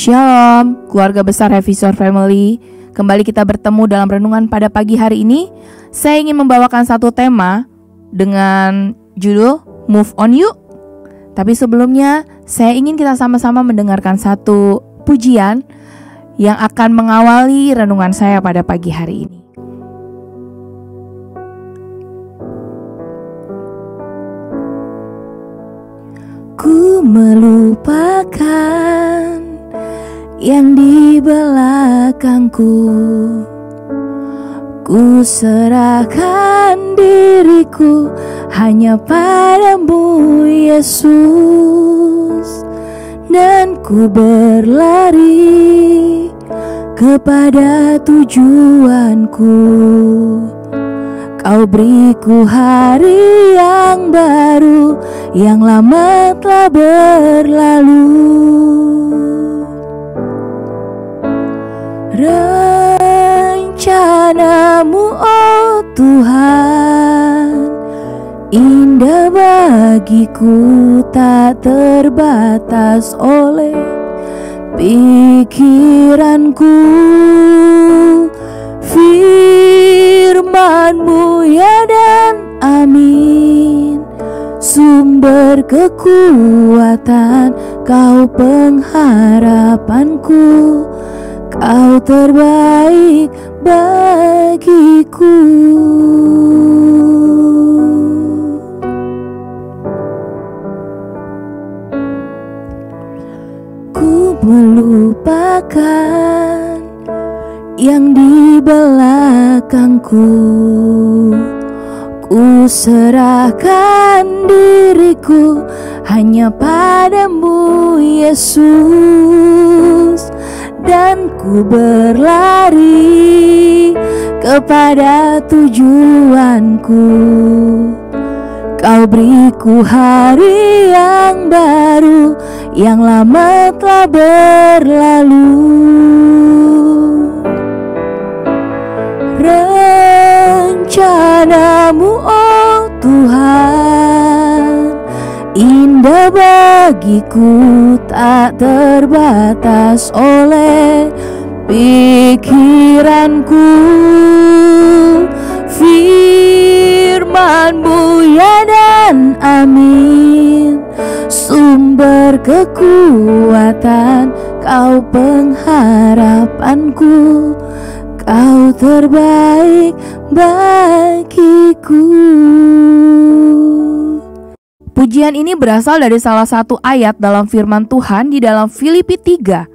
Shalom, keluarga besar Revisor Family. Kembali kita bertemu dalam renungan pada pagi hari ini. Saya ingin membawakan satu tema dengan judul Move On Yuk. Tapi sebelumnya, saya ingin kita sama-sama mendengarkan satu pujian yang akan mengawali renungan saya pada pagi hari ini. Ku melupakan yang di belakangku, ku serahkan diriku hanya padamu Yesus, dan ku berlari kepada tujuanku. Kau beriku hari yang baru, yang lama telah berlalu. Rencanamu, oh Tuhan, indah bagiku, tak terbatas oleh pikiranku. Firman-Mu ya dan amin, sumber kekuatan, Kau pengharapanku, Kau terbaik bagiku. Ku melupakan yang di belakangku, ku serahkan diriku hanya padamu Yesus, dan ku berlari kepada tujuanku. Kau beriku hari yang baru, yang lama telah berlalu. Rencanamu, oh Tuhan, indah bagiku, tak terbatas oleh pikiranku. Firman-Mu ya dan amin, sumber kekuatan, Kau pengharapanku, Kau terbaik bagiku. Pujian ini berasal dari salah satu ayat dalam firman Tuhan di dalam Filipi 3,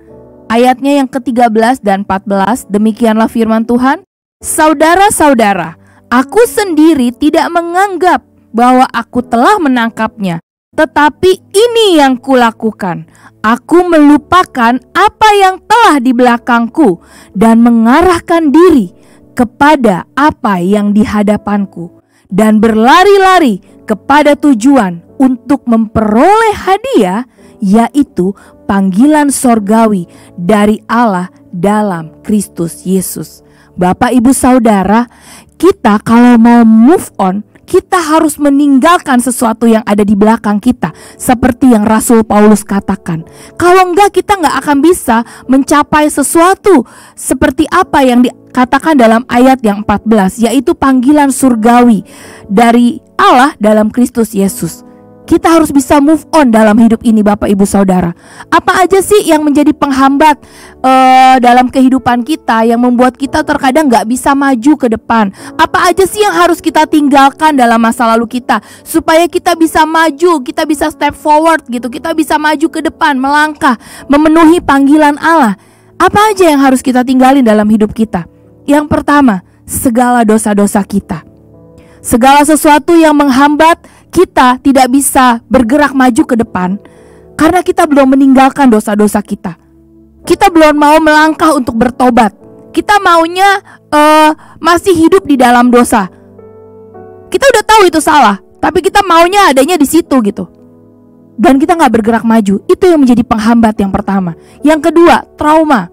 ayatnya yang ke-13 dan 14. Demikianlah firman Tuhan. Saudara-saudara, aku sendiri tidak menganggap bahwa aku telah menangkapnya, tetapi ini yang kulakukan. Aku melupakan apa yang telah di belakangku dan mengarahkan diri kepada apa yang di hadapanku, dan berlari-lari kepada tujuan untuk memperoleh hadiah, yaitu panggilan sorgawi dari Allah dalam Kristus Yesus. Bapak, Ibu, Saudara, kita kalau mau move on, kita harus meninggalkan sesuatu yang ada di belakang kita, seperti yang Rasul Paulus katakan. Kalau enggak, kita enggak akan bisa mencapai sesuatu seperti apa yang dikatakan dalam ayat yang 14, yaitu panggilan surgawi dari Allah dalam Kristus Yesus. Kita harus bisa move on dalam hidup ini, Bapak, Ibu, Saudara. Apa aja sih yang menjadi penghambat dalam kehidupan kita, yang membuat kita terkadang gak bisa maju ke depan? Apa aja sih yang harus kita tinggalkan dalam masa lalu kita, supaya kita bisa maju, kita bisa step forward gitu, kita bisa maju ke depan, melangkah, memenuhi panggilan Allah? Apa aja yang harus kita tinggalin dalam hidup kita? Yang pertama, segala dosa-dosa kita. Segala sesuatu yang menghambat kita tidak bisa bergerak maju ke depan, karena kita belum meninggalkan dosa-dosa kita. Kita belum mau melangkah untuk bertobat. Kita maunya masih hidup di dalam dosa. Kita udah tahu itu salah, tapi kita maunya adanya di situ gitu. Dan kita gak bergerak maju. Itu yang menjadi penghambat yang pertama. Yang kedua, trauma.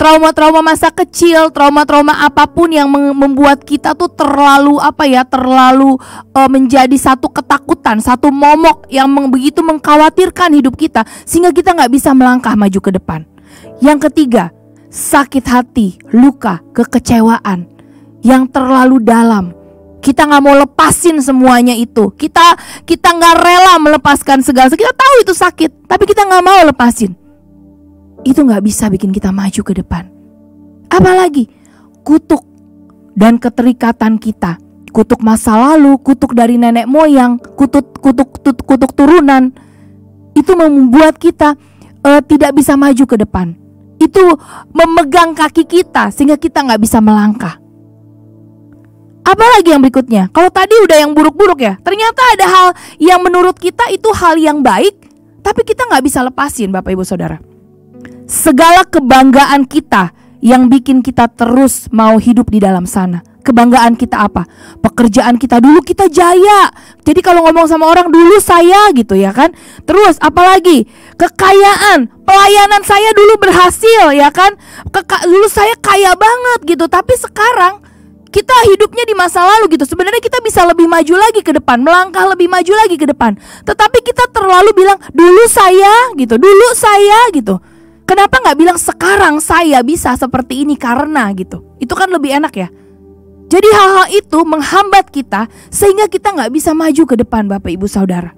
trauma-trauma masa kecil, trauma-trauma apapun yang membuat kita tuh terlalu menjadi satu ketakutan, satu momok yang begitu mengkhawatirkan hidup kita, sehingga kita nggak bisa melangkah maju ke depan. Yang ketiga, sakit hati, luka, kekecewaan yang terlalu dalam. Kita nggak mau lepasin semuanya itu. Kita nggak rela melepaskan segala. Kita tahu itu sakit, tapi kita nggak mau lepasin. Itu nggak bisa bikin kita maju ke depan. Apalagi kutuk dan keterikatan kita, kutuk masa lalu, kutuk dari nenek moyang, kutuk turunan, itu membuat kita tidak bisa maju ke depan. Itu memegang kaki kita sehingga kita nggak bisa melangkah. Apalagi yang berikutnya? Kalau tadi udah yang buruk-buruk ya, ternyata ada hal yang menurut kita itu hal yang baik, tapi kita nggak bisa lepasin, Bapak Ibu Saudara. Segala kebanggaan kita yang bikin kita terus mau hidup di dalam sana. Kebanggaan kita apa? Pekerjaan kita, dulu kita jaya. Jadi kalau ngomong sama orang, dulu saya gitu ya kan. Terus apalagi? Kekayaan, pelayanan saya dulu berhasil ya kan. Dulu saya kaya banget gitu. Tapi sekarang kita hidupnya di masa lalu gitu. Sebenarnya kita bisa lebih maju lagi ke depan, melangkah lebih maju lagi ke depan. Tetapi kita terlalu bilang dulu saya gitu, dulu saya gitu. Kenapa nggak bilang sekarang saya bisa seperti ini karena gitu. Itu kan lebih enak ya. Jadi hal-hal itu menghambat kita sehingga kita nggak bisa maju ke depan, Bapak Ibu Saudara.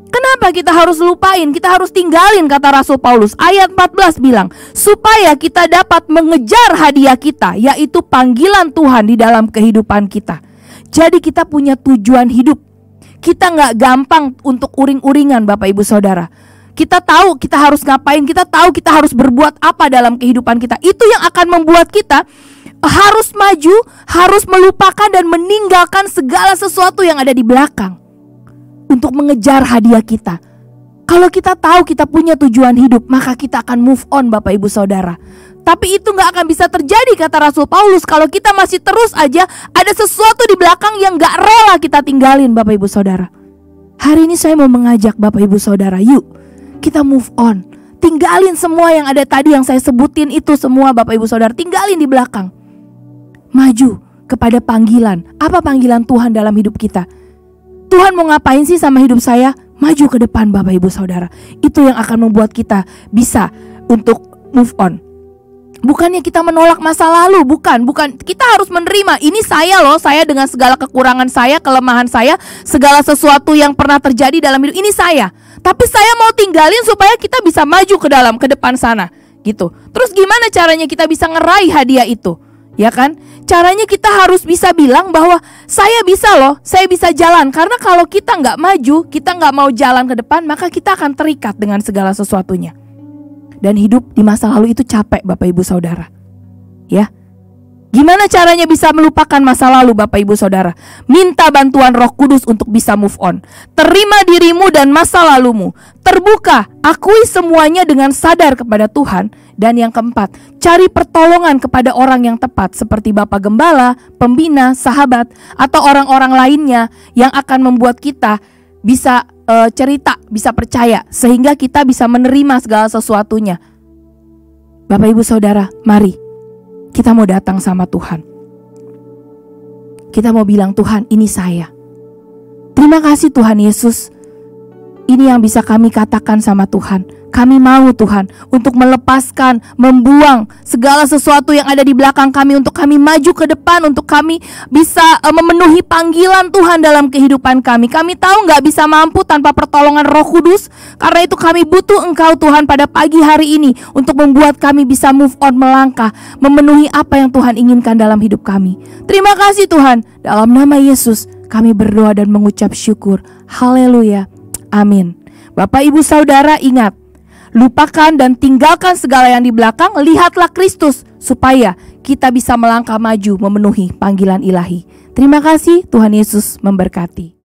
Kenapa kita harus lupain, kita harus tinggalin, kata Rasul Paulus. Ayat 14 bilang, supaya kita dapat mengejar hadiah kita, yaitu panggilan Tuhan di dalam kehidupan kita. Jadi kita punya tujuan hidup. Kita nggak gampang untuk uring-uringan, Bapak Ibu Saudara. Kita tahu kita harus ngapain, kita tahu kita harus berbuat apa dalam kehidupan kita. Itu yang akan membuat kita harus maju, harus melupakan dan meninggalkan segala sesuatu yang ada di belakang untuk mengejar hadiah kita. Kalau kita tahu kita punya tujuan hidup, maka kita akan move on, Bapak Ibu Saudara. Tapi itu gak akan bisa terjadi, kata Rasul Paulus, kalau kita masih terus aja ada sesuatu di belakang yang gak rela kita tinggalin, Bapak Ibu Saudara. Hari ini saya mau mengajak Bapak Ibu Saudara, yuk kita move on. Tinggalin semua yang ada tadi yang saya sebutin itu semua, Bapak Ibu Saudara. Tinggalin di belakang. Maju kepada panggilan. Apa panggilan Tuhan dalam hidup kita? Tuhan mau ngapain sih sama hidup saya? Maju ke depan, Bapak Ibu Saudara. Itu yang akan membuat kita bisa untuk move on. Bukannya kita menolak masa lalu, bukan. Kita harus menerima, ini saya loh, saya dengan segala kekurangan saya, kelemahan saya, segala sesuatu yang pernah terjadi dalam hidup ini saya. Tapi saya mau tinggalin supaya kita bisa maju ke depan sana, gitu. Terus gimana caranya kita bisa ngeraih hadiah itu? Ya kan? Caranya kita harus bisa bilang bahwa saya bisa loh, saya bisa jalan. Karena kalau kita nggak maju, kita nggak mau jalan ke depan, maka kita akan terikat dengan segala sesuatunya. Dan hidup di masa lalu itu capek, Bapak Ibu Saudara. Ya, gimana caranya bisa melupakan masa lalu, Bapak Ibu Saudara? Minta bantuan Roh Kudus untuk bisa move on. Terima dirimu dan masa lalumu. Terbuka, akui semuanya dengan sadar kepada Tuhan. Dan yang keempat, cari pertolongan kepada orang yang tepat, seperti Bapak Gembala, pembina, sahabat, atau orang-orang lainnya yang akan membuat kita bisa cerita, bisa percaya, sehingga kita bisa menerima segala sesuatunya. Bapak Ibu Saudara, mari kita mau datang sama Tuhan. Kita mau bilang, Tuhan, ini saya. Terima kasih Tuhan Yesus. Ini yang bisa kami katakan sama Tuhan. Kami mau Tuhan untuk melepaskan, membuang segala sesuatu yang ada di belakang kami, untuk kami maju ke depan, untuk kami bisa memenuhi panggilan Tuhan dalam kehidupan kami. Kami tahu gak bisa mampu tanpa pertolongan Roh Kudus. Karena itu kami butuh Engkau Tuhan pada pagi hari ini untuk membuat kami bisa move on, melangkah, memenuhi apa yang Tuhan inginkan dalam hidup kami. Terima kasih Tuhan. Dalam nama Yesus kami berdoa dan mengucap syukur. Haleluya. Amin. Bapak Ibu Saudara, ingat, lupakan dan tinggalkan segala yang di belakang, lihatlah Kristus supaya kita bisa melangkah maju memenuhi panggilan ilahi. Terima kasih, Tuhan Yesus memberkati.